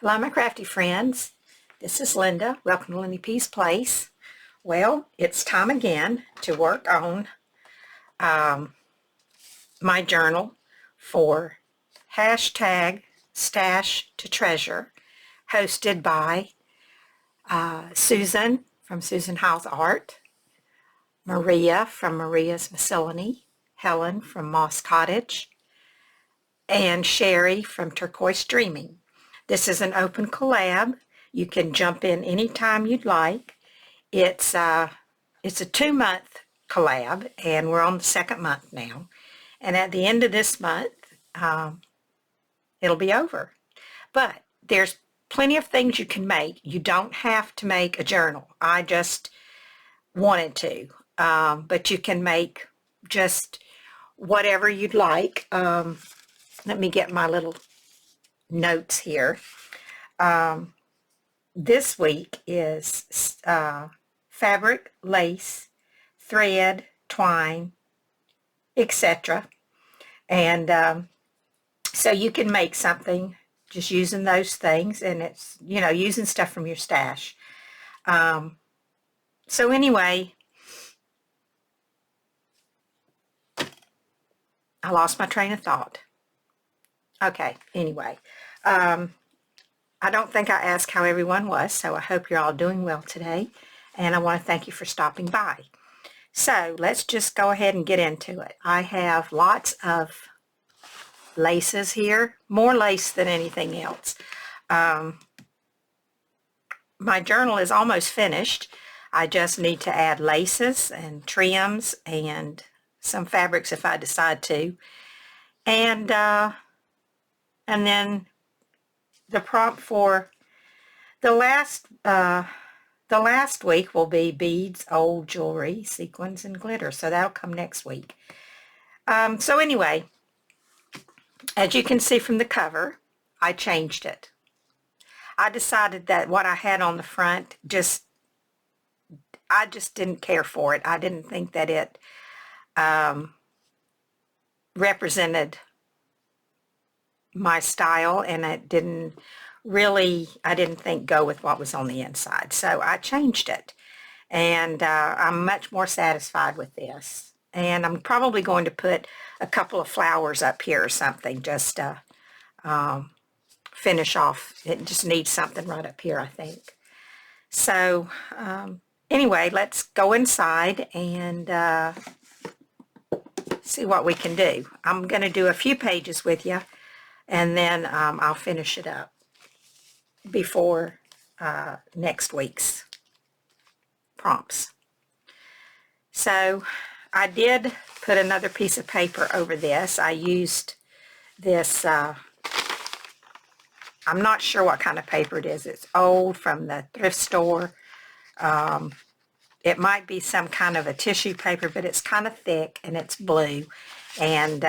Hello, my crafty friends. This is Linda. Welcome to Lindy P's Place. Well, it's time again to work on my journal for hashtag Stash to Treasure, hosted by Susan from Susan House Art, Maria from Maria's Miscellany, Helen from Moss Cottage, and Sherry from Turquoise Dreaming. This is an open collab. You can jump in anytime you'd like. It's a 2-month collab, and we're on the 2nd month now. And at the end of this month, it'll be over. But there's plenty of things you can make. You don't have to make a journal. I just wanted to. But you can make just whatever you'd like. Let me get my little notes here. This week is fabric, lace, thread, twine, etc. And so you can make something just using those things, and it's, you know, using stuff from your stash. So anyway, I lost my train of thought. Okay, anyway, I don't think I asked how everyone was, so I hope you're all doing well today, and I want to thank you for stopping by. So let's just go ahead and get into it. I have lots of laces here, more lace than anything else. My journal is almost finished. I just need to add laces and trims and some fabrics if I decide to, and then the prompt for the last week will be beads, old jewelry, sequins, and glitter. So that'll come next week. So anyway, as you can see from the cover, I changed it. I decided that what I had on the front, I just didn't care for it. I didn't think that it represented my style, and it didn't really, I didn't think, go with what was on the inside. So I changed it, and I'm much more satisfied with this. And I'm probably going to put a couple of flowers up here or something just to finish off. It just needs something right up here, I think. So anyway, let's go inside and see what we can do. I'm going to do a few pages with you, and then I'll finish it up before next week's prompts. So I did put another piece of paper over this. I used this, I'm not sure what kind of paper it is. It's old, from the thrift store. It might be some kind of a tissue paper, but it's kind of thick, and it's blue. And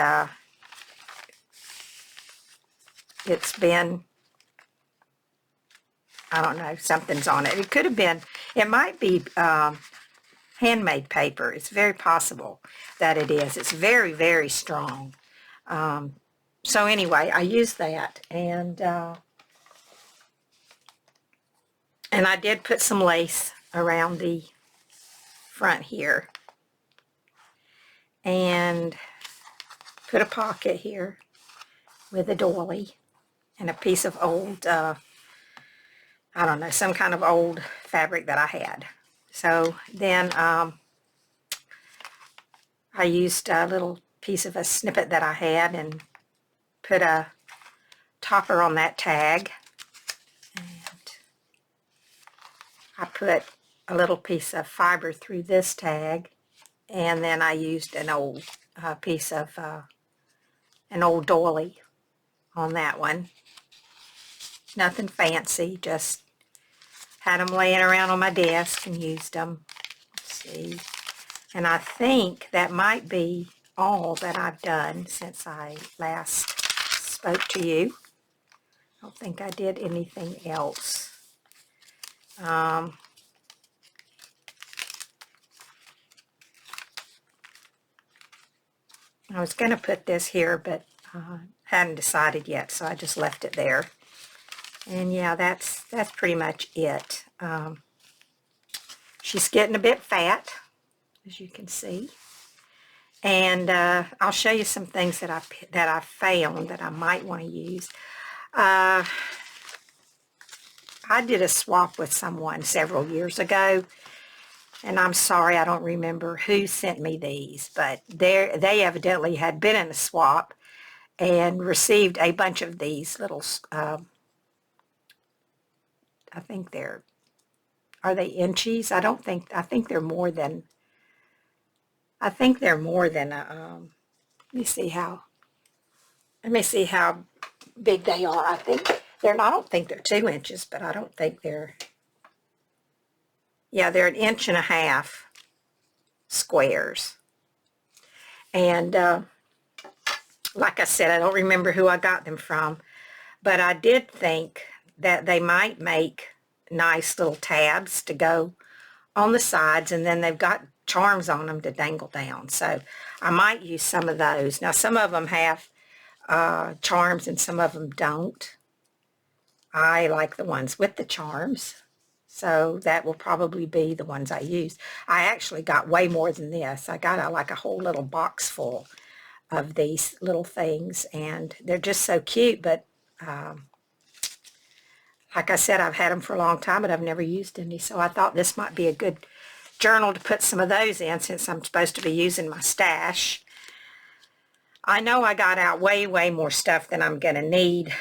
it's been, I don't know, something's on it. It could have been, it might be handmade paper. It's very possible that it is. It's very, very strong. So anyway, I used that, and I did put some lace around the front here, and put a pocket here with a doily and a piece of old, I don't know, some kind of old fabric that I had. So then I used a little piece of a snippet that I had and put a topper on that tag, and I put a little piece of fiber through this tag, and then I used an old piece of an old doily on that one. Nothing fancy, just had them laying around on my desk and used them. Let's see. And I think that might be all that I've done since I last spoke to you. I don't think I did anything else. I was going to put this here, but hadn't decided yet, so I just left it there. And yeah, that's pretty much it. She's getting a bit fat, as you can see. And I'll show you some things that I found that I might want to use. I did a swap with someone several years ago, and I'm sorry I don't remember who sent me these, but they evidently had been in a swap and received a bunch of these little, I think are they inchies? I think they're more than, let me see how big they are. I don't think they're 2 inches, but I don't think yeah, they're 1.5 inches squares. And like I said, I don't remember who I got them from, but I did think that they might make nice little tabs to go on the sides, and then they've got charms on them to dangle down. So I might use some of those. Now, some of them have charms and some of them don't. I like the ones with the charms, so that will probably be the ones I use. I actually got way more than this. I got like a whole little box full of these little things, and they're just so cute. But like I said, I've had them for a long time, but I've never used any, so I thought this might be a good journal to put some of those in, since I'm supposed to be using my stash. I know I got out way more stuff than I'm going to need,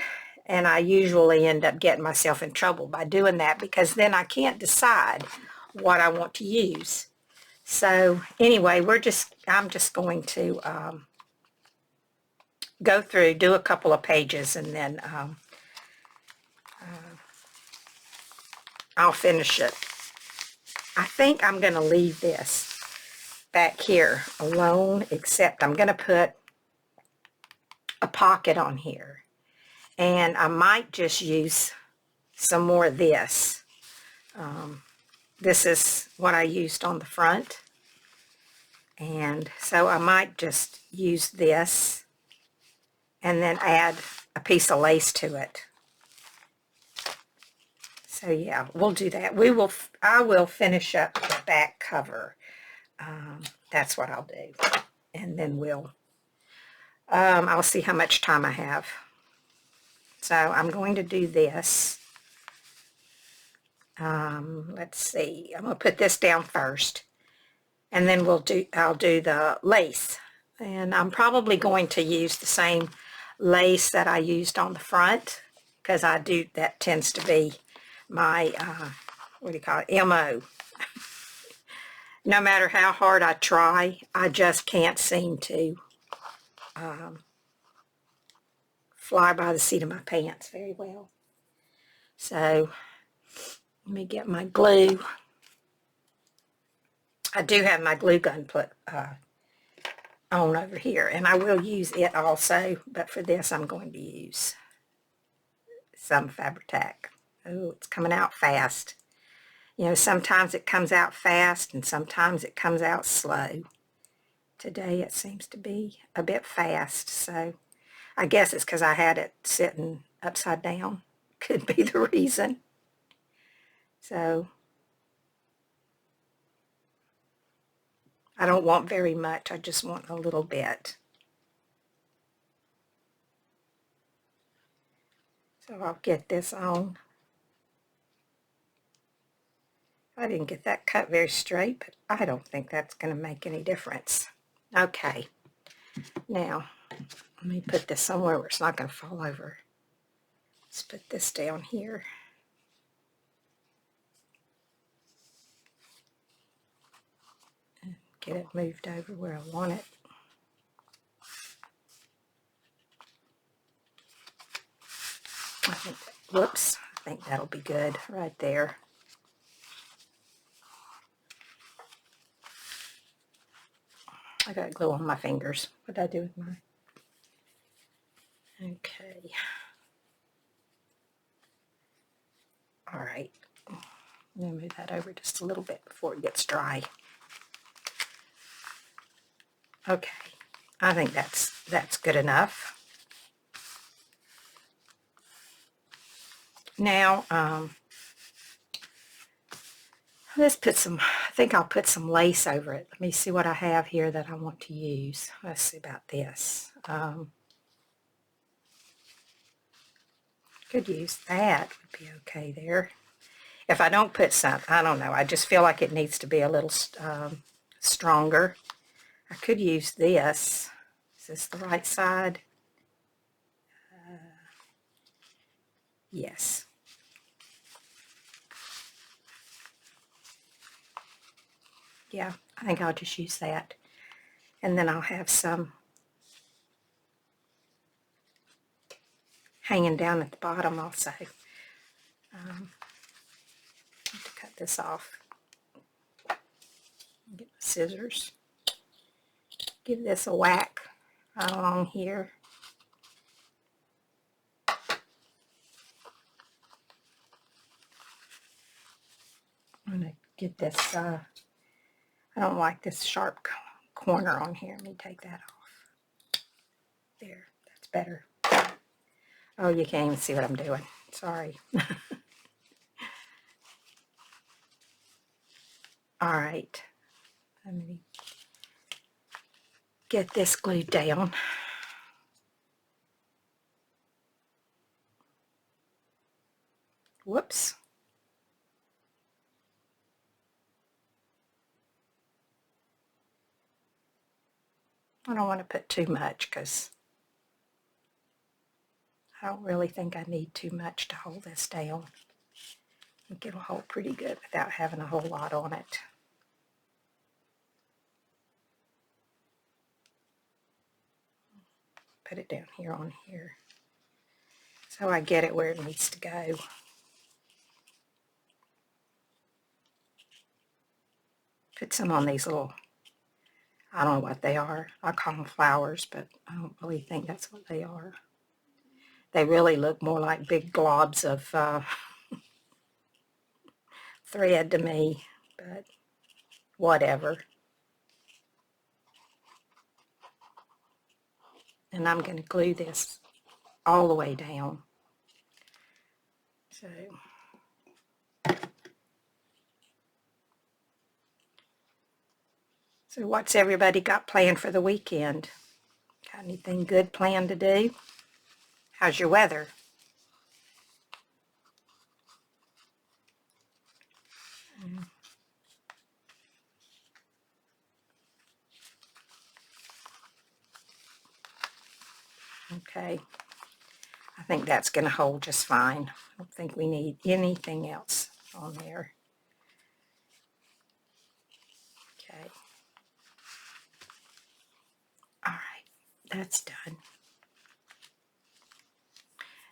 and I usually end up getting myself in trouble by doing that, because then I can't decide what I want to use. So anyway, I'm just going to go through, do a couple of pages, and then I'll finish it. I think I'm going to leave this back here alone, except I'm going to put a pocket on here, and I might just use some more of this. This is what I used on the front, and so I might just use this and then add a piece of lace to it. So yeah, we'll do that. I will finish up the back cover. That's what I'll do, and then I'll see how much time I have. So I'm going to do this. Let's see. I'm going to put this down first, and then I'll do the lace. And I'm probably going to use the same lace that I used on the front, because that tends to be my what do you call it, MO. No matter how hard I try, I just can't seem to fly by the seat of my pants very well. So let me get my glue. I do have my glue gun put on over here, and I will use it also, but for this I'm going to use some Fabri-Tac. Oh, it's coming out fast. You know, sometimes it comes out fast and sometimes it comes out slow. Today it seems to be a bit fast, so I guess it's because I had it sitting upside down. Could be the reason. So I don't want very much, I just want a little bit. So I'll get this on. I didn't get that cut very straight, but I don't think that's going to make any difference. Okay, now let me put this somewhere where it's not going to fall over. Let's put this down here. And get it moved over where I want it. Whoops, I think that'll be good right there. I got glue on my fingers. What did I do with mine? Okay. All right. Let me move that over just a little bit before it gets dry. Okay. I think that's good enough. Now, let's put some, I think I'll put some lace over it. Let me see what I have here that I want to use. Let's see about this. Could use that, would be okay there. If I don't put some, I don't know, I just feel like it needs to be a little stronger. I could use this. Is this the right side? Yes. Yeah, I think I'll just use that. And then I'll have some hanging down at the bottom also. I have to cut this off. Get my scissors. Give this a whack right along here. I'm going to get this, I don't like this sharp corner on here. Let me take that off. There, that's better. Oh, you can't even see what I'm doing. Sorry. All right. Let me get this glued down. Whoops. I don't want to put too much because I don't really think I need too much to hold this down. I think it'll hold pretty good without having a whole lot on it. Put it down here on here so I get it where it needs to go. Put some on these little, I don't know what they are. I call them flowers, but I don't really think that's what they are. They really look more like big globs of thread to me, but whatever. And I'm going to glue this all the way down. So what's everybody got planned for the weekend? Got anything good planned to do? How's your weather? Okay. I think that's going to hold just fine. I don't think we need anything else on there. Okay. All right. That's done.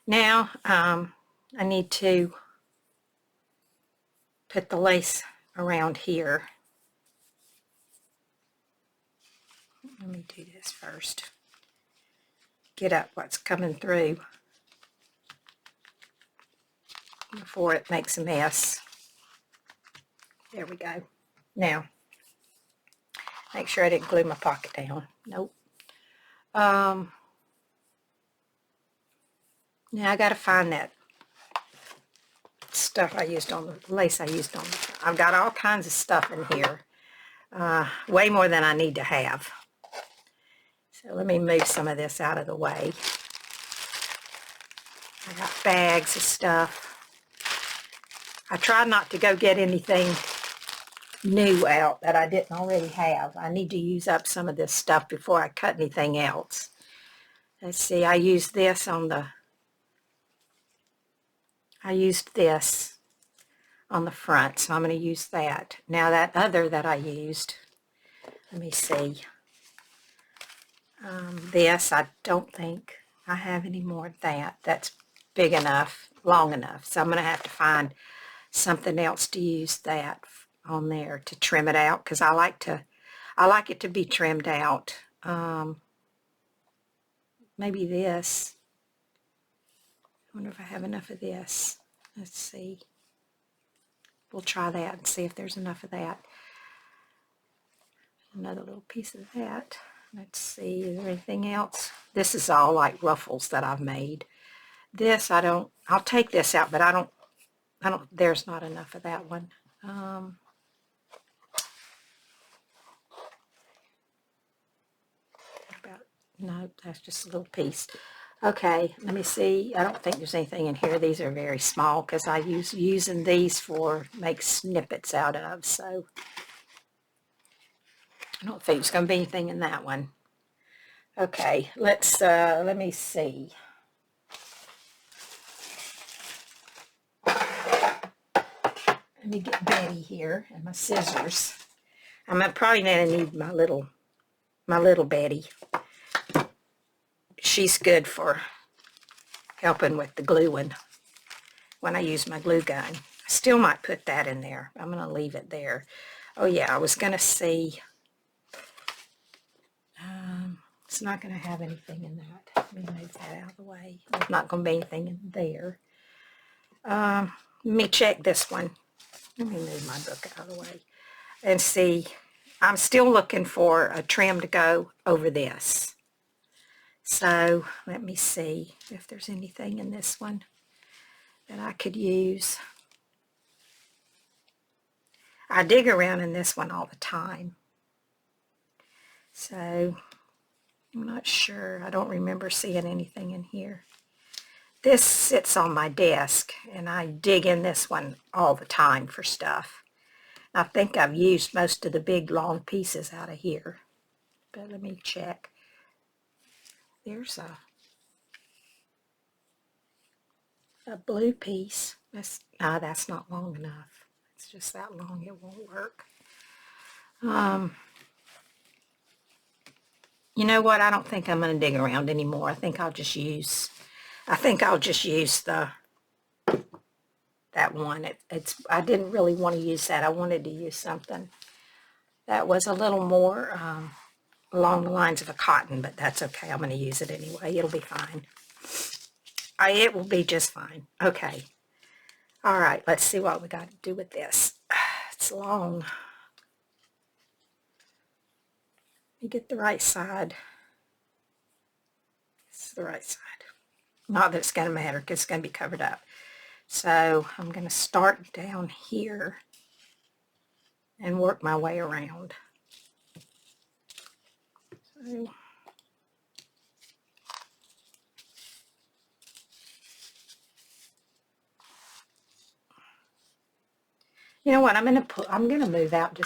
Now, I need to put the lace around here. Let me do this first. Get up what's coming through before it makes a mess. There we go. Now, make sure I didn't glue my pocket down. Nope. Now I got to find that stuff I used on the lace I used on. I've got all kinds of stuff in here. Way more than I need to have. So let me move some of this out of the way. I got bags of stuff. I tried not to go get anything new out that I didn't already have. I need to use up some of this stuff before I cut anything else. Let's see, I used this on the front, so I'm going to use that. Now that other that I used, let me see. This, I don't think I have any more of that. That's big enough, long enough. So I'm going to have to find something else to use that on there to trim it out, because I like it to be trimmed out. Maybe this. I wonder if I have enough of this. Let's see. We'll try that and see if there's enough of that. Another little piece of that. Let's see, is there anything else? This is all like ruffles that I've made this, I'll take this out, but I don't, there's not enough of that one. No, that's just a little piece. Okay, let me see. I don't think there's anything in here. These are very small because I using these for make snippets out of, so I don't think there's going to be anything in that one. Okay, let me see. Let me get Betty here and my scissors. I'm probably going to need my little Betty. She's good for helping with the gluing when I use my glue gun. I still might put that in there. I'm going to leave it there. Oh yeah, I was going to see. It's not going to have anything in that. Let me move that out of the way. There's not going to be anything in there. Let me check this one. Let me move my book out of the way and see. I'm still looking for a trim to go over this. So let me see if there's anything in this one that I could use. I dig around in this one all the time. So I'm not sure. I don't remember seeing anything in here. This sits on my desk and I dig in this one all the time for stuff. I think I've used most of the big long pieces out of here. But let me check. There's a blue piece. That's not long enough. It's just that long, it won't work. You know what? I don't think I'm going to dig around anymore. I think I'll just use that one. I didn't really want to use that. I wanted to use something that was a little more along the lines of a cotton, but that's okay. I'm going to use it anyway. It'll be fine. It will be just fine. Okay. All right. Let's see what we got to do with this. It's long. Let me get the right side. This is the right side. Not that it's going to matter because it's going to be covered up. So I'm going to start down here and work my way around. So, you know what? I'm going to move out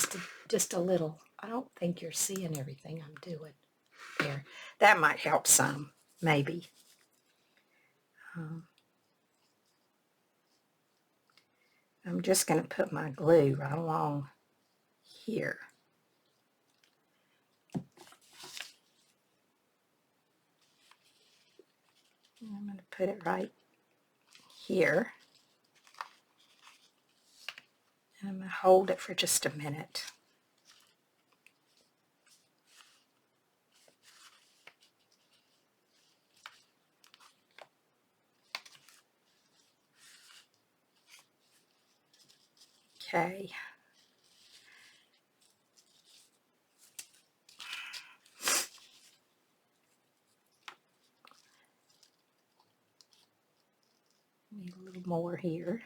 just a little. I don't think you're seeing everything I'm doing there. That might help some, maybe. I'm just going to put my glue right along here. And I'm going to put it right here. And I'm going to hold it for just a minute. Okay. Need a little more here.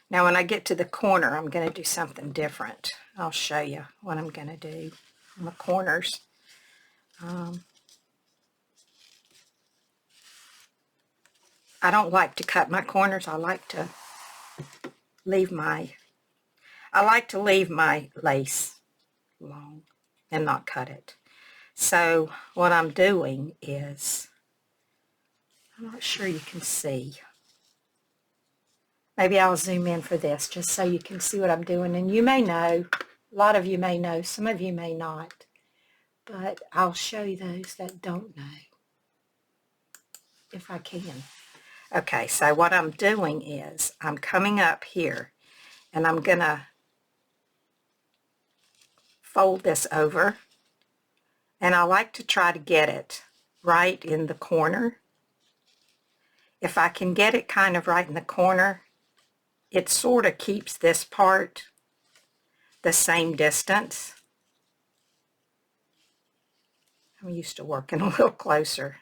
Now when I get to the corner, I'm going to do something different. I'll show you what I'm going to do on the corners. I don't like to cut my corners. I like to leave my lace long and not cut it. So what I'm doing is, I'm not sure you can see. Maybe I'll zoom in for this just so you can see what I'm doing. And you may know, a lot of you may know, some of you may not. But I'll show you those that don't know, if I can. Okay, so what I'm doing is, I'm coming up here, and I'm going to fold this over. And I like to try to get it right in the corner. If I can get it kind of right in the corner, it sort of keeps this part the same distance. I'm used to working a little closer.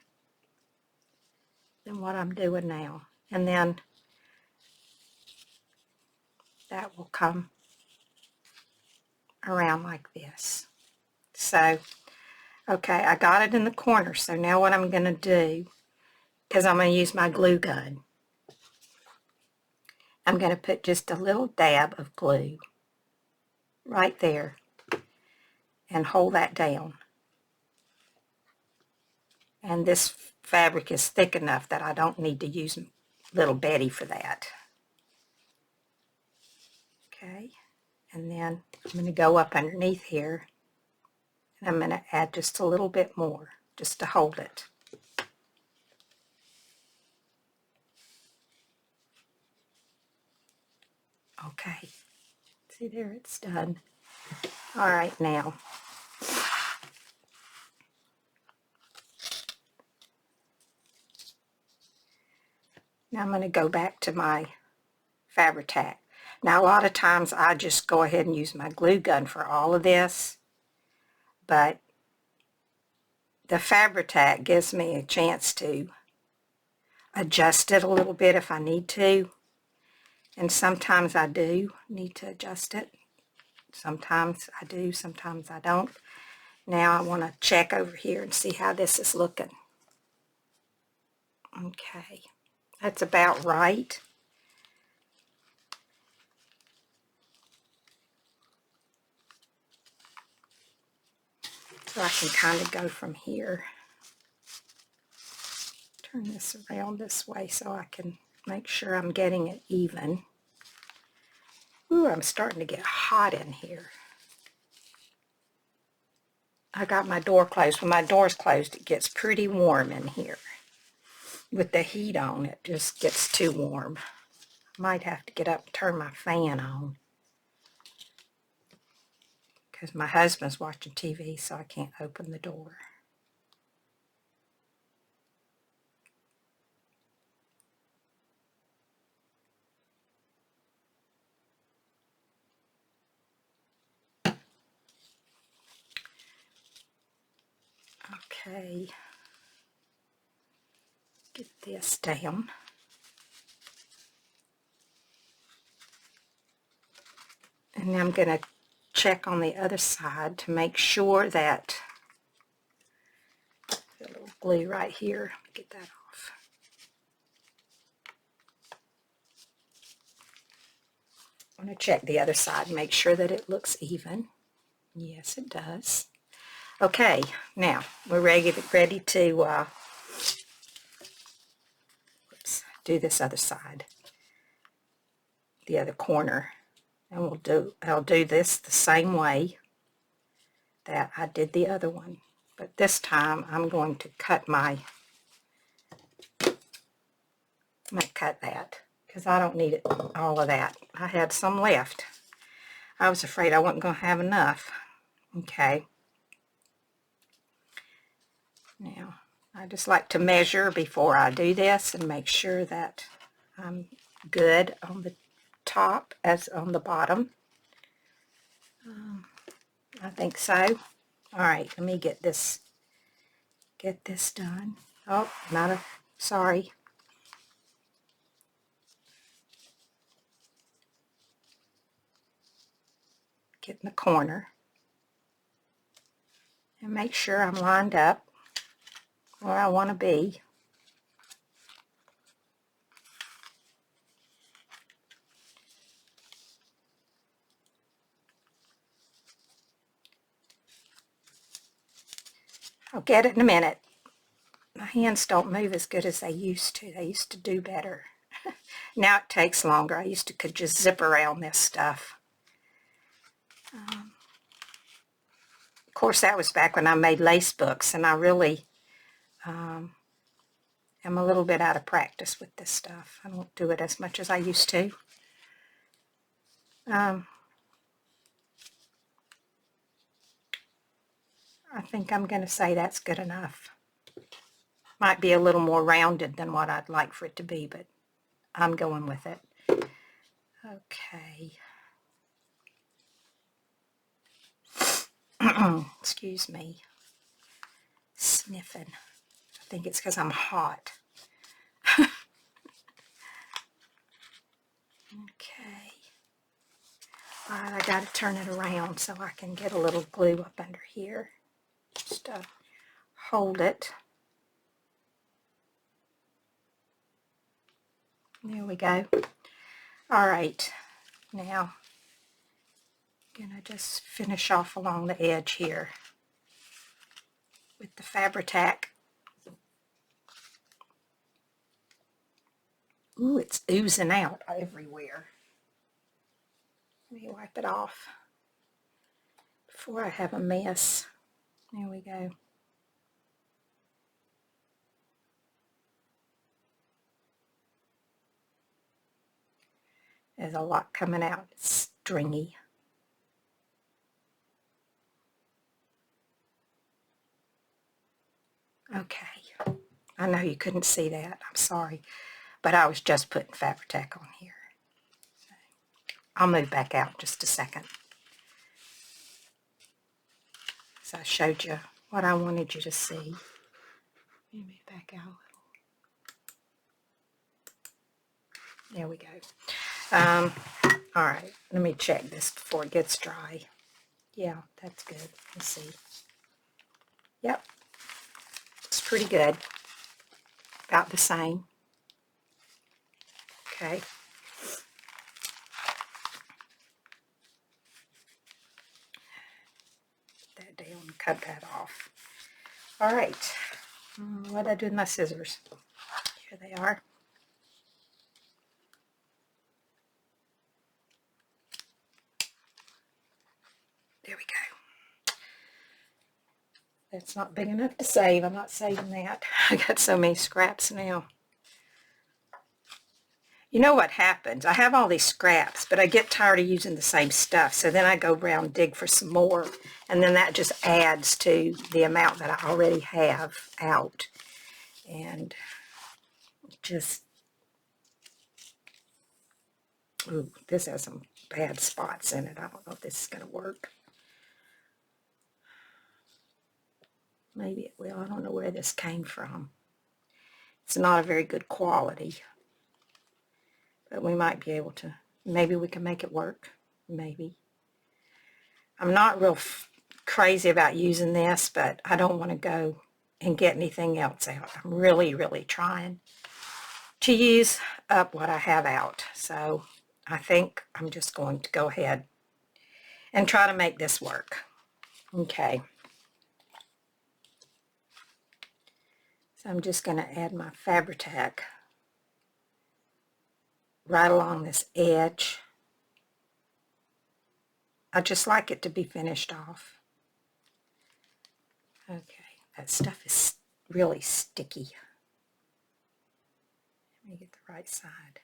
than what I'm doing now. And then that will come around like this. So, okay, I got it in the corner. So now what I'm going to do is I'm going to use my glue gun. I'm going to put just a little dab of glue right there and hold that down. And this fabric is thick enough that I don't need to use little Betty for that. Okay, and then I'm going to go up underneath here and I'm going to add just a little bit more just to hold it. Okay, see there, it's done. All right, now I'm going to go back to my Fabri-Tac. Now a lot of times I just go ahead and use my glue gun for all of this, but the Fabri-Tac gives me a chance to adjust it a little bit if I need to, and sometimes I do need to adjust it. Sometimes I do, sometimes I don't. Now I want to check over here and see how this is looking. Okay, that's about right. So I can kind of go from here. Turn this around this way so I can make sure I'm getting it even. Ooh, I'm starting to get hot in here. I got my door closed. When my door's closed, it gets pretty warm in here. With the heat on, it just gets too warm. I might have to get up and turn my fan on, because my husband's watching TV, so I can't open the door. Okay, get this down. And then I'm going to check on the other side to make sure that the little glue right here, get that off. I'm going to check the other side and make sure that it looks even. Yes, it does. Okay, now we're ready to do this other side, the other corner, and I'll do this the same way that I did the other one, but this time I'm going to cut I'm going to cut that because I don't need it, all of that. I had some left. I was afraid I wasn't going to have enough. Okay. Now, I just like to measure before I do this and make sure that I'm good on the top as on the bottom. I think so. All right, let me get this done. Oh, sorry. Get in the corner and make sure I'm lined up where I want to be. I'll get it in a minute. My hands don't move as good as they used to. They used to do better. Now it takes longer. I used to could just zip around this stuff. Of course, that was back when I made lace books, and I really am a little bit out of practice with this stuff. I don't do it as much as I used to. I think I'm going to say that's good enough. Might be a little more rounded than what I'd like for it to be, but I'm going with it. Okay. Excuse me. Sniffing. I think it's because I'm hot. Okay. All right, I got to turn it around so I can get a little glue up under here. Just hold it. There we go. All right, now I'm gonna just finish off along the edge here with the Fabri-Tac. Ooh, it's oozing out everywhere. Let me wipe it off before I have a mess. There we go. There's a lot coming out. It's stringy. Okay. I know you couldn't see that. I'm sorry. But I was just putting Fabri-Tac on here. I'll move back out just a second. So I showed you what I wanted you to see. Let me move back out a little. There we go. All right, let me check this before it gets dry. Yeah, that's good. Let's see. Yep, it's pretty good. About the same. Okay. Put that down and cut that off. All right. What did I do with my scissors? Here they are. There we go. That's not big enough to save. I'm not saving that. I got so many scraps now. You know what happens? I have all these scraps, but I get tired of using the same stuff. So then I go around and dig for some more. And then that just adds to the amount that I already have out. And just, ooh, this has some bad spots in it. I don't know if this is going to work. Maybe it will. I don't know where this came from. It's not a very good quality. But we might be able to, maybe we can make it work. Maybe. I'm not real crazy about using this, but I don't want to go and get anything else out. I'm really, really trying to use up what I have out. So I think I'm just going to go ahead and try to make this work. Okay. So I'm just going to add my Fabri-Tac right along this edge. I just like it to be finished off. Okay, that stuff is really sticky. Let me get the right side.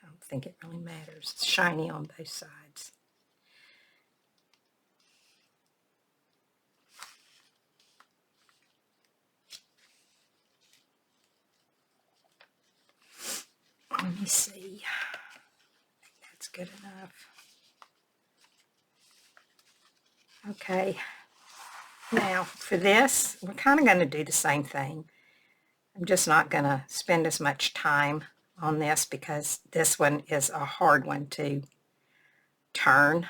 I don't think it really matters. It's shiny on both sides. Let me see. I think that's good enough. Okay. Now for this, we're kind of going to do the same thing. I'm just not going to spend as much time on this because this one is a hard one to turn.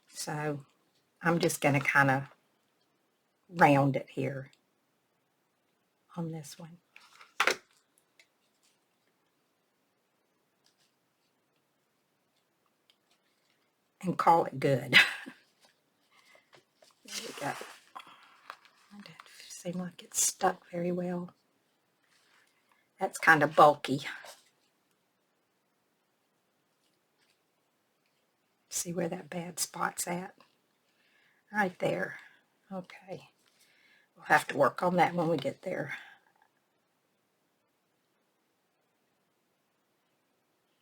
So I'm just going to kind of round it here on this one. And call it good. There we go. It doesn't seem like it's stuck very well. That's kind of bulky. See where that bad spot's at? Right there. Okay. We'll have to work on that when we get there.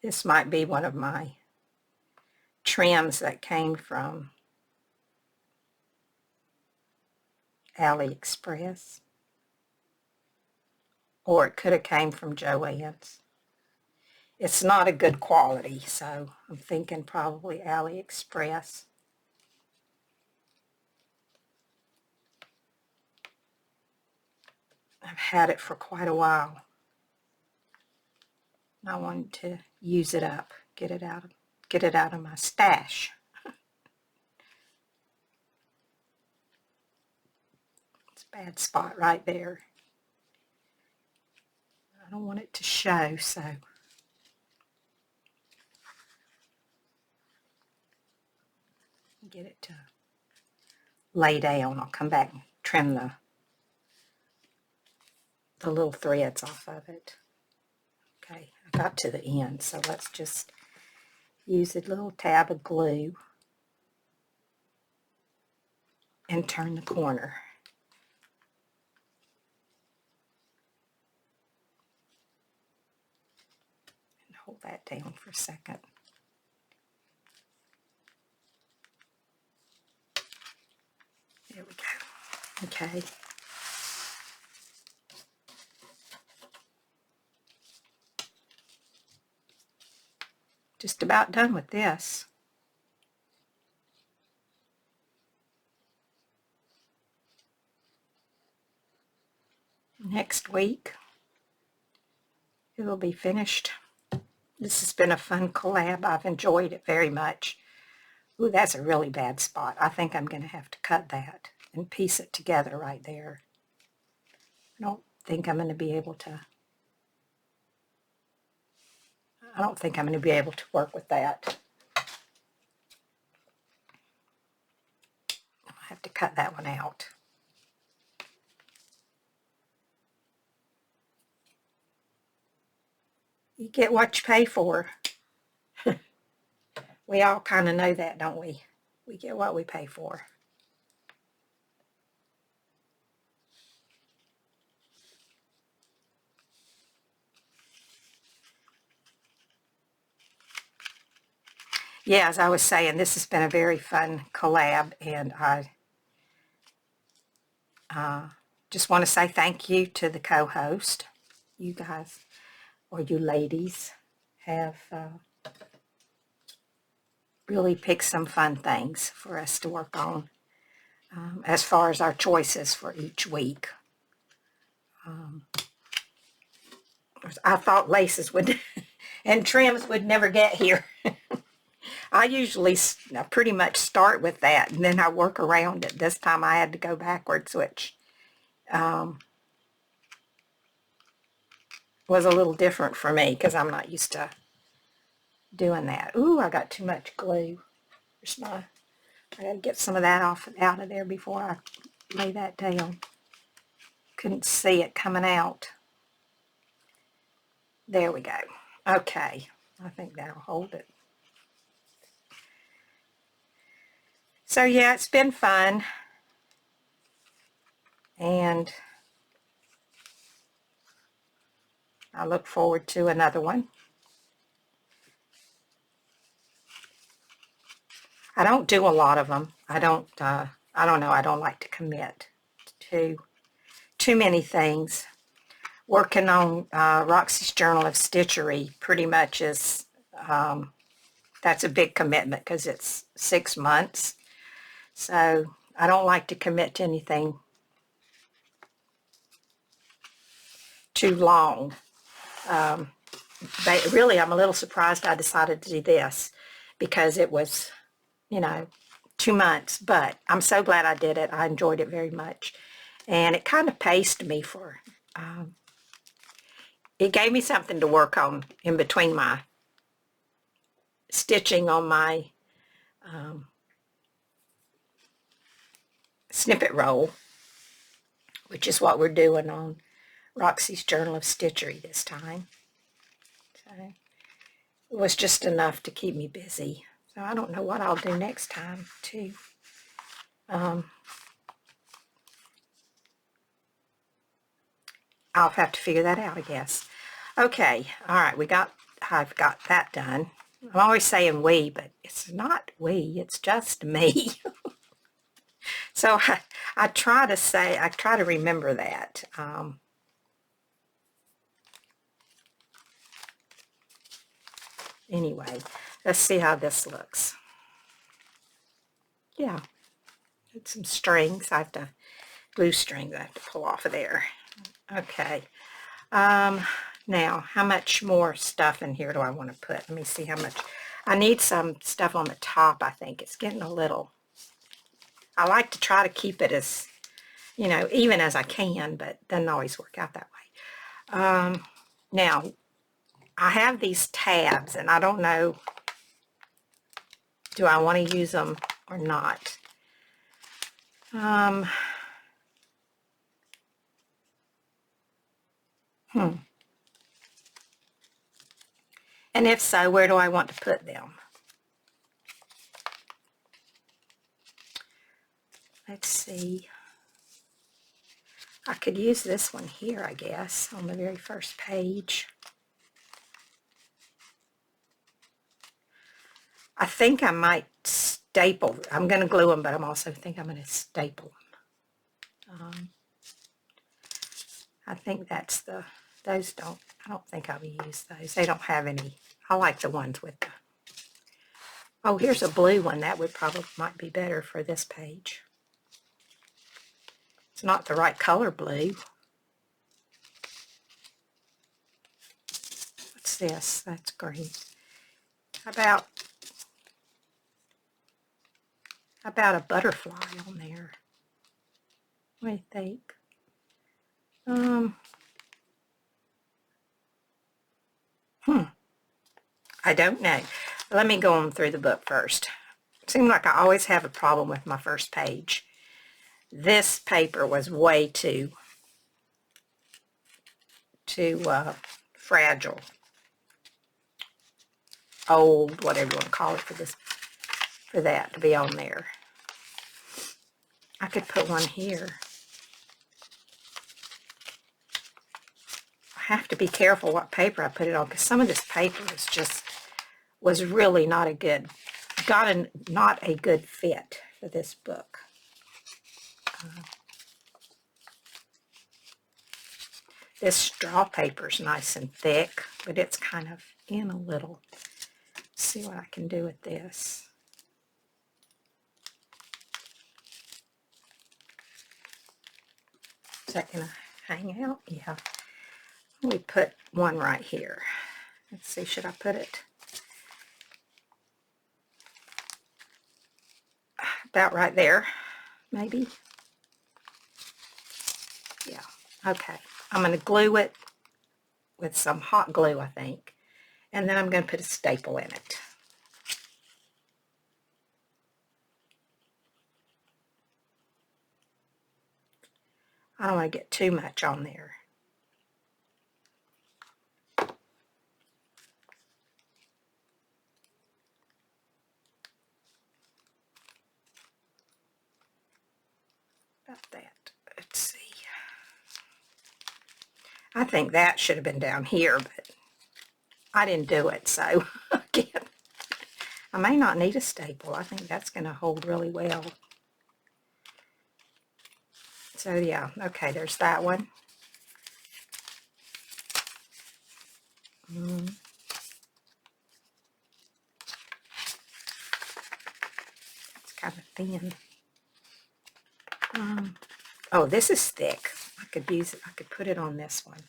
This might be one of my trims that came from AliExpress. Or it could have came from Joann's. It's not a good quality, so I'm thinking probably AliExpress. I've had it for quite a while. I wanted to use it up, get it out of my stash. It's a bad spot right there. I don't want it to show, so get it to lay down. I'll come back and trim the little threads off of it. Okay, I got to the end, so let's just use a little tab of glue and turn the corner. And hold that down for a second. There we go. Okay. Just about done with this. Next week, it will be finished. This has been a fun collab. I've enjoyed it very much. Ooh, that's a really bad spot. I think I'm going to have to cut that and piece it together right there. I don't think I'm going to be able to work with that. I'll have to cut that one out. You get what you pay for. We all kind of know that, don't we? We get what we pay for. Yeah, as I was saying, this has been a very fun collab, and I just want to say thank you to the co-host. You guys, or you ladies, have really picked some fun things for us to work on as far as our choices for each week. I thought laces would and trims would never get here. I usually pretty much start with that, and then I work around it. This time I had to go backwards, which was a little different for me because I'm not used to doing that. Ooh, I got too much glue. I gotta get some of that out of there before I lay that down. Couldn't see it coming out. There we go. Okay, I think that'll hold it. So yeah, it's been fun, and I look forward to another one. I don't do a lot of them. I don't know, I don't like to commit to too many things. Working on Roxy's Journal of Stitchery pretty much is, that's a big commitment because it's 6 months. So I don't like to commit to anything too long. Really, I'm a little surprised I decided to do this because it was, 2 months, but I'm so glad I did it. I enjoyed it very much. And it kind of paced me for, it gave me something to work on in between my stitching on my snippet roll, which is what we're doing on Roxy's Journal of Stitchery this time. So it was just enough to keep me busy. So I don't know what I'll do next time, too. I'll have to figure that out, I guess. Okay, all right, I've got that done. I'm always saying we, but it's not we, it's just me. So I try to remember that. Anyway, let's see how this looks. Yeah, it's some strings. I have to glue strings I have to pull off of there. Okay. Now, how much more stuff in here do I want to put? Let me see how much. I need some stuff on the top, I think. It's getting a little... I like to try to keep it as, you know, even as I can, but it doesn't always work out that way. Now, I have these tabs, and I don't know, do I want to use them or not? And if so, where do I want to put them? Let's see. I could use this one here, I guess, on the very first page. I think I might staple. I'm going to glue them, but I'm also think I'm going to staple them. I think that's the, those don't, I don't think I'll use those. They don't have any. I like the ones with the, oh, here's a blue one. That would probably, might be better for this page. It's not the right color blue. What's this? That's green. How about a butterfly on there? What do you think? I don't know. Let me go on through the book first. It seems like I always have a problem with my first page. This paper was way too fragile, old, whatever you want to call it, for that to be on there. I could put one here. I have to be careful what paper I put it on, because some of this paper was really not a good, not a good fit for this book. This straw paper is nice and thick, but it's kind of in a little. Let's see what I can do with this. Is that going to hang out? Yeah. We put one right here. Let's see, should I put it about right there, maybe? Yeah, okay. I'm going to glue it with some hot glue, I think, and then I'm going to put a staple in it. I don't want to get too much on there. About that. Let's see. I think that should have been down here, but I didn't do it, so again, I may not need a staple. I think that's going to hold really well. So yeah, okay, there's that one. It's kind of thin. Oh, this is thick. I could use it. I could put it on this one.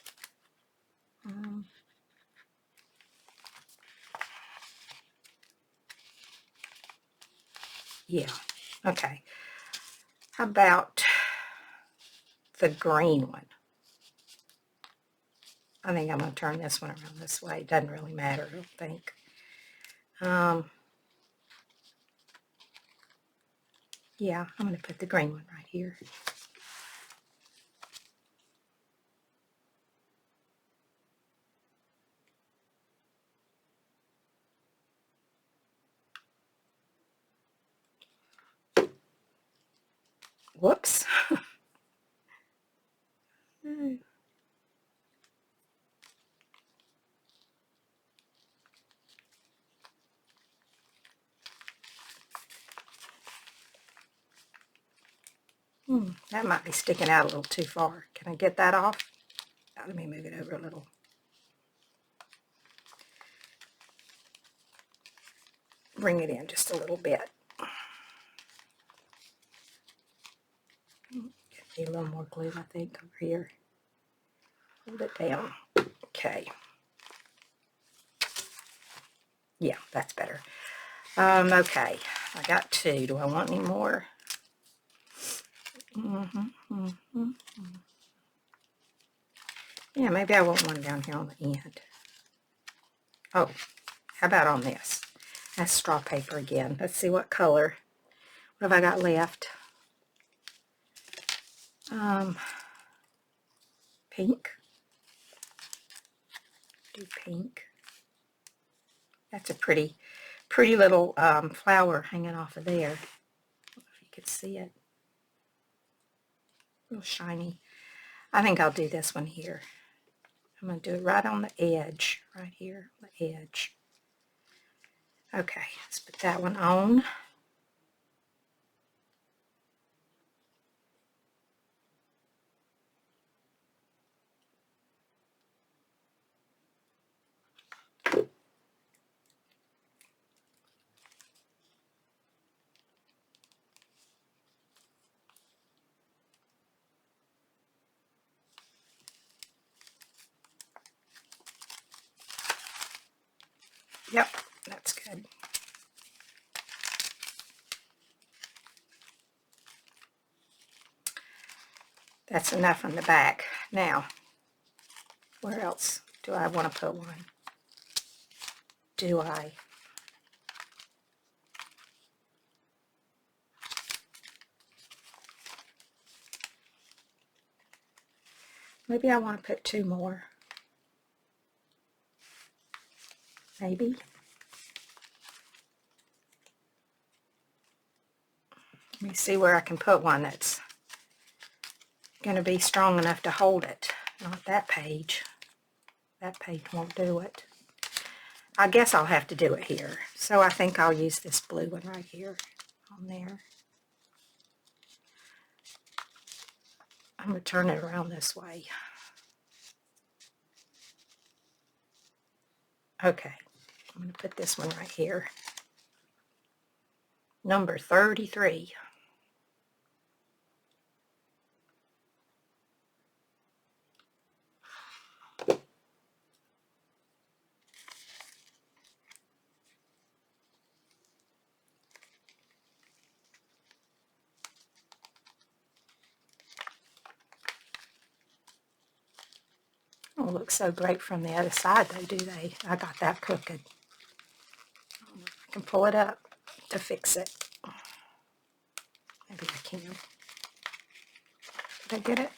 Yeah. Okay. How about the green one? I think I'm going to turn this one around this way. It doesn't really matter, I don't think. Yeah, I'm going to put the green one right here. Whoops. That might be sticking out a little too far. Can I get that off? Let me move it over a little. Bring it in just a little bit. Need a little more glue, I think, over here. Hold it down. Okay. Okay. Yeah, that's better. Okay, I got 2. Do I want any more? Yeah, maybe I want one down here on the end. Oh, how about on this? That's straw paper again. Let's see what color. What have I got left? Pink. Do pink. That's a pretty little flower hanging off of there. I don't know if you could see it. Real shiny. I think I'll do this one here. I'm going to do it right on the edge. Right here, on the edge. Okay, let's put that one on. Yep, that's good. That's enough on the back. Now, where else do I want to put one? Do I? Maybe I want to put 2 more. Maybe. Let me see where I can put one that's going to be strong enough to hold it. Not that page. That page won't do it. I guess I'll have to do it here. So I think I'll use this blue one right here on there. I'm going to turn it around this way. Okay, I'm going to put this one right here. Number 33. Oh, looks so great from the other side though, do they? I got that crooked. I can pull it up to fix it. Maybe I can. Did I get it?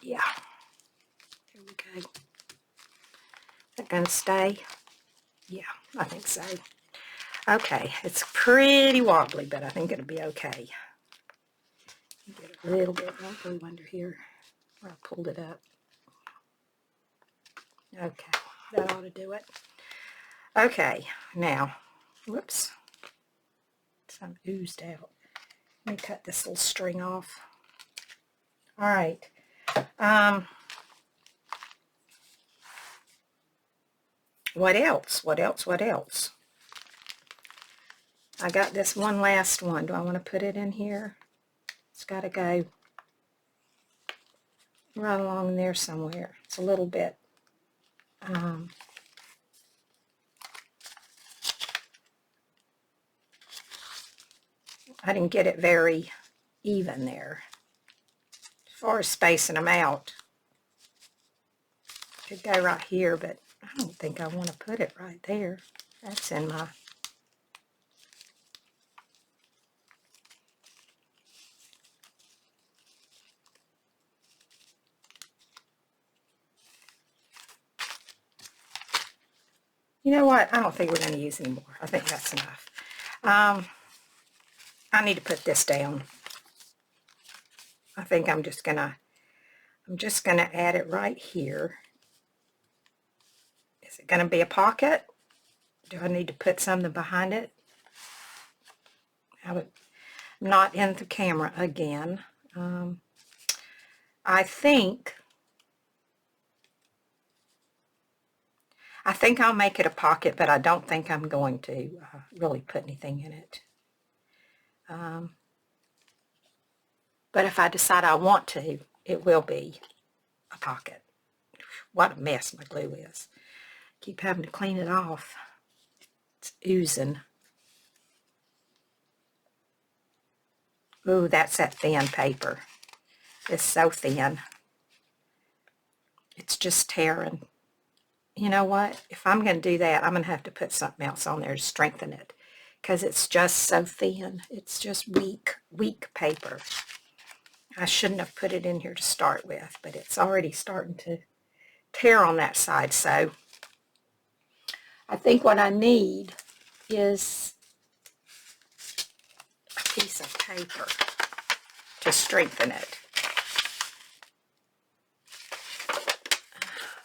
Yeah. There we go. Is that going to stay? Yeah, I think so. Okay, it's pretty wobbly, but I think it'll be okay. Get a little bit more glue under here where I pulled it up. Okay, that ought to do it. Okay, now, whoops, some oozed out. Let me cut this little string off. All right. What else? What else? What else? I got this one last one. Do I want to put it in here? It's got to go right along there somewhere. It's a little bit. I didn't get it very even there. As far as spacing them out, could go right here, but I don't think I want to put it right there. That's in my... You know what? I don't think we're going to use any more. I think that's enough. I need to put this down. I think I'm just gonna add it right here. Is it gonna be a pocket? Do I need to put something behind it? I'm not in the camera again. I think I'll make it a pocket, but I don't think I'm going to really put anything in it. But if I decide I want to, it will be a pocket. what a mess my glue is. Keep having to clean it off. It's oozing. Ooh, that's that thin paper. It's so thin. It's just tearing. You know what? If I'm going to do that, I'm going to have to put something else on there to strengthen it. Because it's just so thin. It's just weak paper. I shouldn't have put it in here to start with, but it's already starting to tear on that side. So I think what I need is a piece of paper to strengthen it.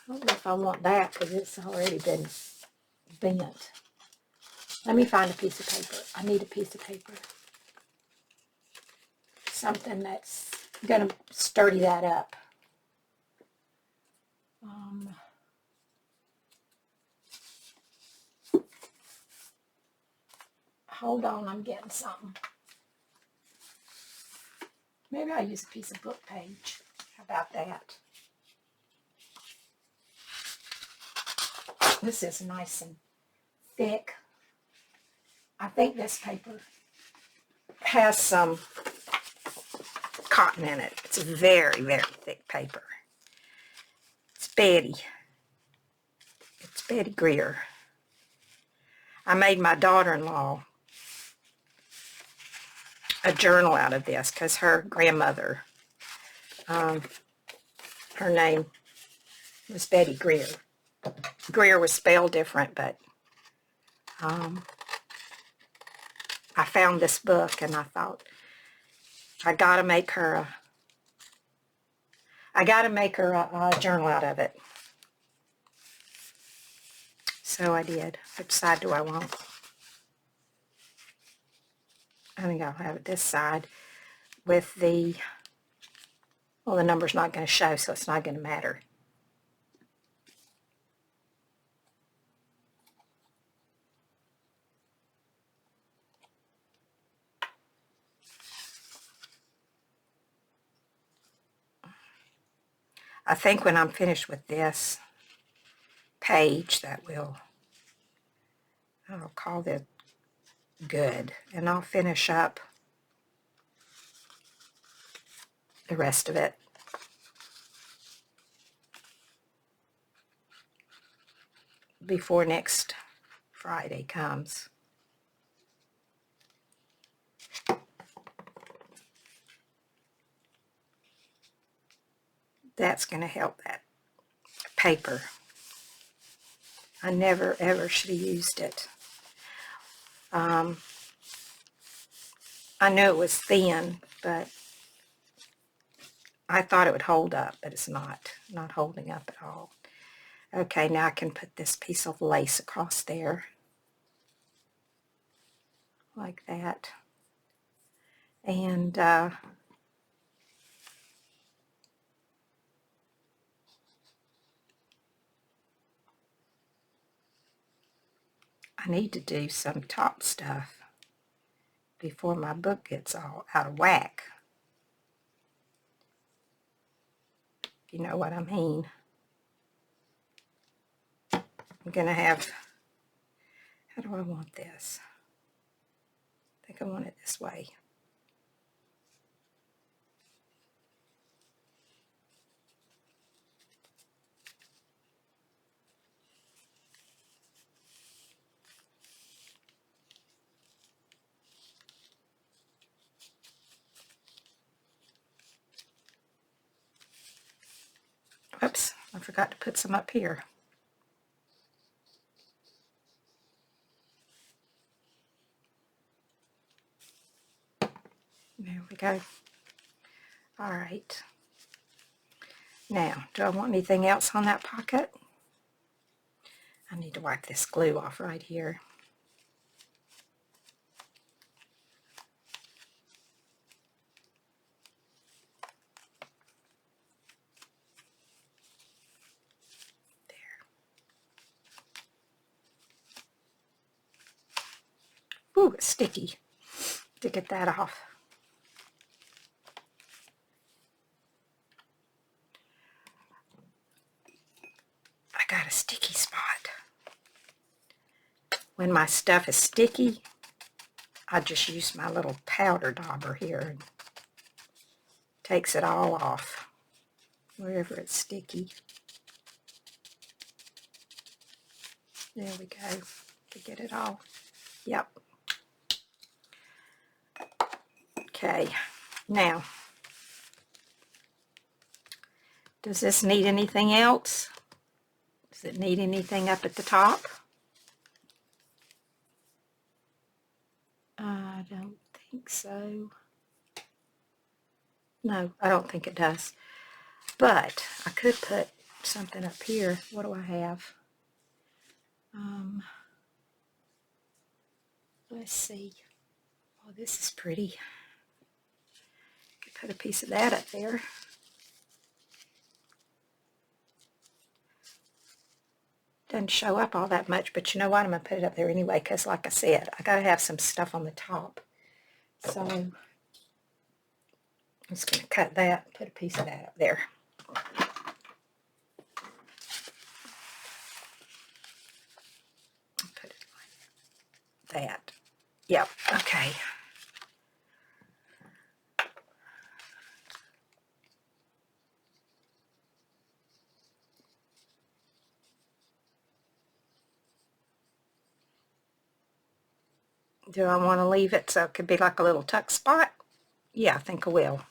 I don't know if I want that because it's already been bent. Let me find a piece of paper. I need a piece of paper. Something that's going to sturdy that up. Hold on, I'm getting something. Maybe I'll use a piece of book page. How about that? This is nice and thick. I think this paper has some cotton in it. It's a very, very thick paper. It's Betty. It's Betty Greer. I made my daughter-in-law a journal out of this because her grandmother, her name was Betty Greer. Greer was spelled different, but I found this book and I thought I gotta make her a journal out of it. So I did. Which side do I want? I think I'll have it this side with the, well, the number's not going to show, so it's not going to matter. I think when I'm finished with this page, I'll call this good, and I'll finish up the rest of it. Before next Friday comes. That's going to help that paper. I never ever should have used it. I knew it was thin, but I thought it would hold up, but it's not holding up at all. Okay, now I can put this piece of lace across there, like that. And I need to do some top stuff before my book gets all out of whack. You know what I mean. I'm going to have, how do I want this? I think I want it this way. Oops, I forgot to put some up here. There we go. All right. Now, do I want anything else on that pocket? I need to wipe this glue off right here. There. Ooh, it's sticky. To get that off. a sticky spot. When my stuff is sticky, I just use my little powder dauber here and takes it all off wherever it's sticky. There we go, to get it all. Yep. Okay, now, does this need anything else? Does it need anything up at the top? I don't think so. No, I don't think it does. But I could put something up here. What do I have? Let's see. Oh, this is pretty. Could put a piece of that up there. Doesn't show up all that much, but you know what? I'm going to put it up there anyway, because like I said, I got to have some stuff on the top. So I'm just going to cut that and put a piece of that up there. Put it like that. Yep, okay. Do I want to leave it so it could be like a little tuck spot? Yeah, I think I will.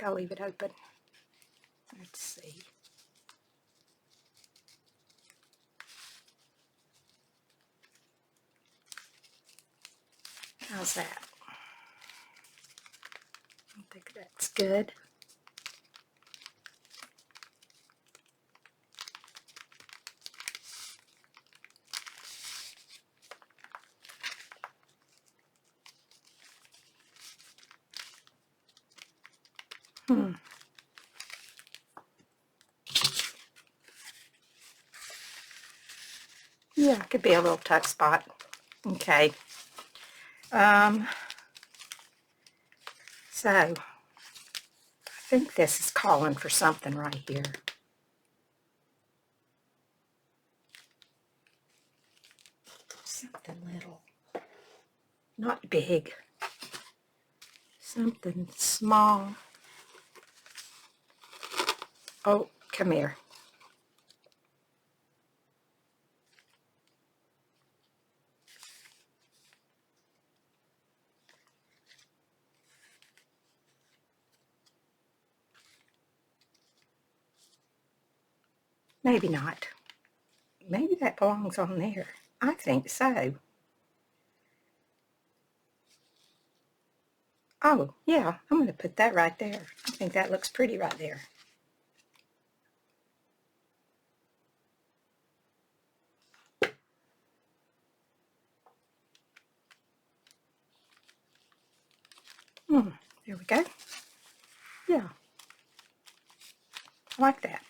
I'll leave it open. Let's see. How's that? I think that's good. Yeah, it could be a little tuck spot. Okay. So I think this is calling for something right here. Something little. Not big. Something small. Oh, come here. Maybe not. Maybe that belongs on there. I think so. Oh, yeah, I'm going to put that right there. I think that looks pretty right there. There we go. Yeah, I like that.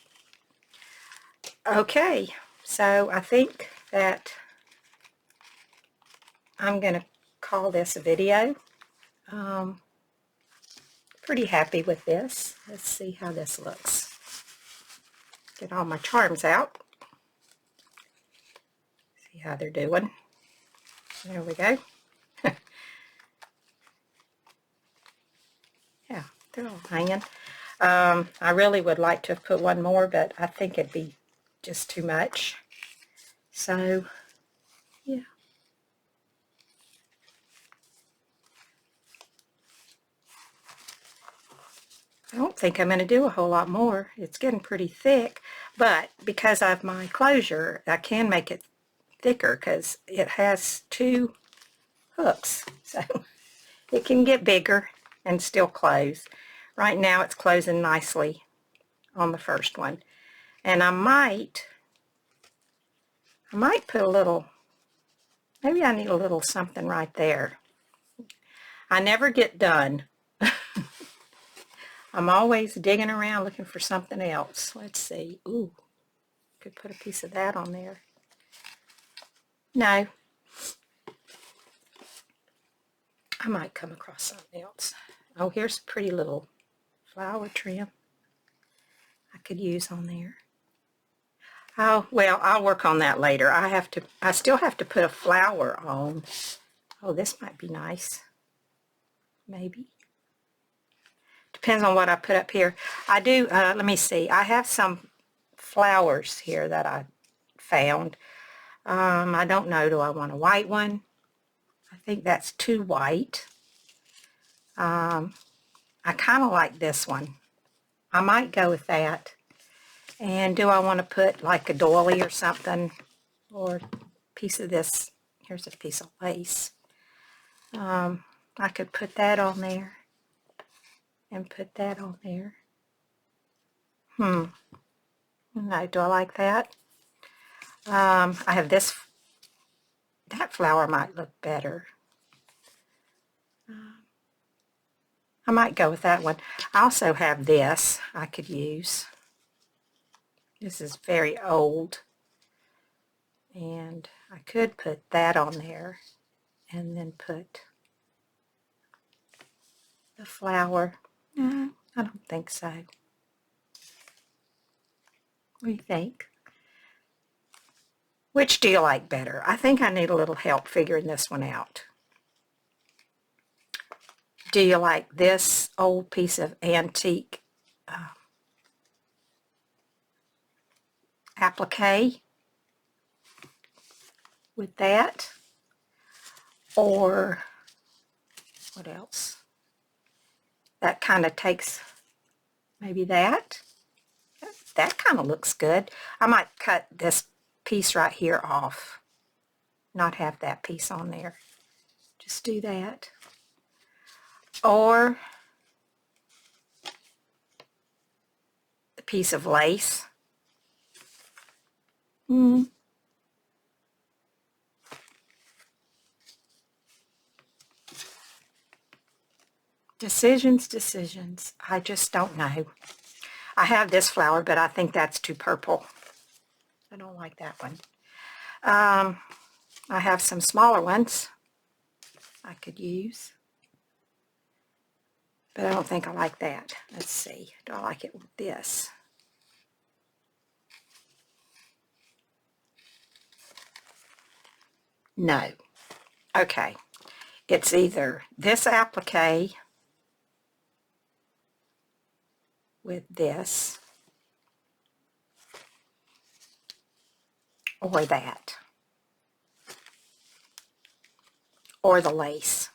Okay, so I think that I'm going to call this a video. Pretty happy with this. Let's see how this looks. Get all my charms out. See how they're doing. There we go. Yeah, they're all hanging. I really would like to have put one more, but I think it'd be just too much. So, yeah. I don't think I'm going to do a whole lot more. It's getting pretty thick, but because of my closure, I can make it thicker because it has 2 hooks. So it can get bigger and still close. Right now it's closing nicely on the first one. And I might put a little, maybe I need a little something right there. I never get done. I'm always digging around looking for something else. Let's see. Ooh, could put a piece of that on there. No. I might come across something else. Oh, here's a pretty little flower trim I could use on there. Oh, well, I'll work on that later. I still have to put a flower on. Oh, this might be nice. Maybe. Depends on what I put up here. I do, let me see. I have some flowers here that I found. I don't know, do I want a white one? I think that's too white. I kind of like this one. I might go with that. And do I want to put like a doily or something? Or a piece of this. Here's a piece of lace. I could put that on there. And put that on there. No, do I like that? I have this. That flower might look better. I might go with that one. I also have this I could use. This is very old. And I could put that on there and then put the flower. No, I don't think so. What do you think? Which do you like better? I think I need a little help figuring this one out. Do you like this old piece of antique applique with that? Or what else? That kind of takes maybe that. That kind of looks good. I might cut this piece right here off. Not have that piece on there. Just do that. Or the piece of lace. Decisions. I just don't know. I have this flower, but I think that's too purple. I don't like that one. I have some smaller ones I could use, but I don't think I like that. Let's see. Do I like it with this? No. Okay. It's either this applique with this or that, or the lace.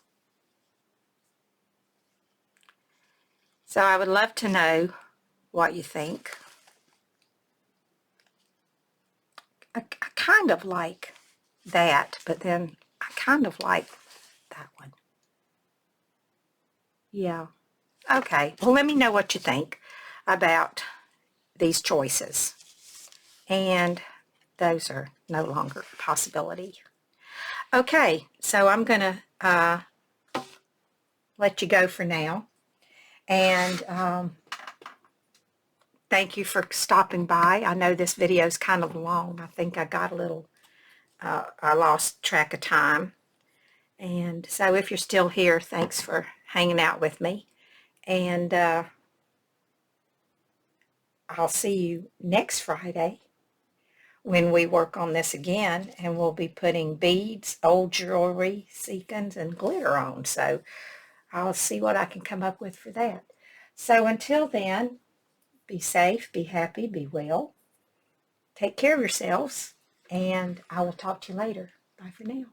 So I would love to know what you think. I kind of like that, but then I kind of like that one. Yeah. Okay. Well, let me know what you think about these choices. And those are no longer a possibility. Okay, so I'm going to let you go for now. And thank you for stopping by. I know this video is kind of long. I think I got a little, I lost track of time. And so if you're still here, thanks for hanging out with me. And I'll see you next Friday when we work on this again, and we'll be putting beads, old jewelry, sequins, and glitter on. So I'll see what I can come up with for that. So until then, be safe, be happy, be well. Take care of yourselves, and I will talk to you later. Bye for now.